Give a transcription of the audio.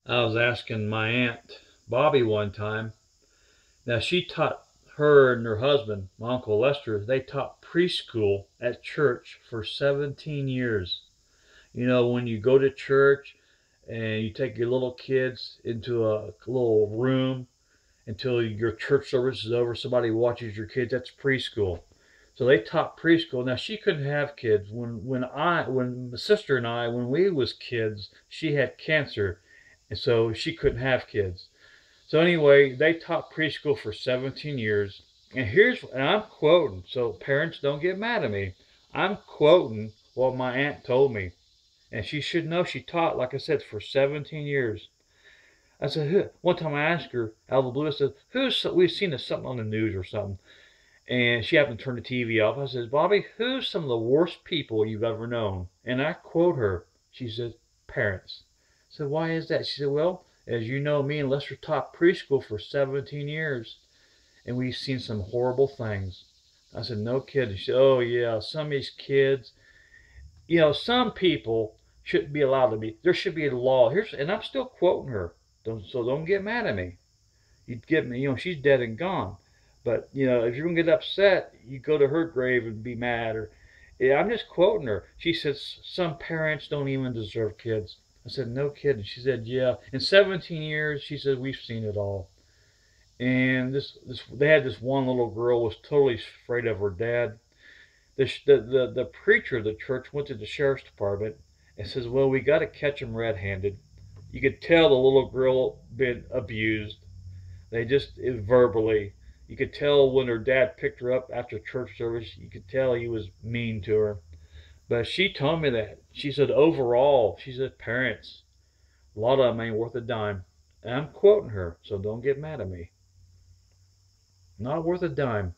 I was asking my Aunt Bobby one time. Now, she taught her and her husband, my Uncle Lester, they taught preschool at church for 17 years. You know, when you go to church and you take your little kids into a little room until your church service is over, somebody watches your kids, that's preschool. So they taught preschool. Now she couldn't have kids. When my sister and I, when we was kids, she had cancer, and so she couldn't have kids. So anyway, they taught preschool for 17 years. And I'm quoting, so parents don't get mad at me. I'm quoting what my aunt told me. And she should know she taught, like I said, for 17 years. I said, one time I asked her out of the blue, I said, we've seen something on the news or something. And she happened to turn the TV off. I said, Bobby, who's some of the worst people you've ever known? And I quote her. She said, parents. I said, why is that? She said, well, as you know, me and Lester taught preschool for 17 years, and we've seen some horrible things. I said, no kidding. She said, oh, yeah, some of these kids, some people shouldn't be allowed to be. There should be a law. And I'm still quoting her. So don't get mad at me. You'd get me, she's dead and gone. But, if you're going to get upset, you go to her grave and be mad. Yeah, I'm just quoting her. She says, some parents don't even deserve kids. I said, no kidding. She said, yeah. In 17 years, she said, we've seen it all. And they had this one little girl was totally afraid of her dad. The preacher of the church went to the sheriff's department and says, well, we got to catch him red-handed. You could tell the little girl been abused. They just verbally. You could tell when her dad picked her up after church service. You could tell he was mean to her. But she told me that. She said overall, she said parents, a lot of them ain't worth a dime. And I'm quoting her, so don't get mad at me. Not worth a dime.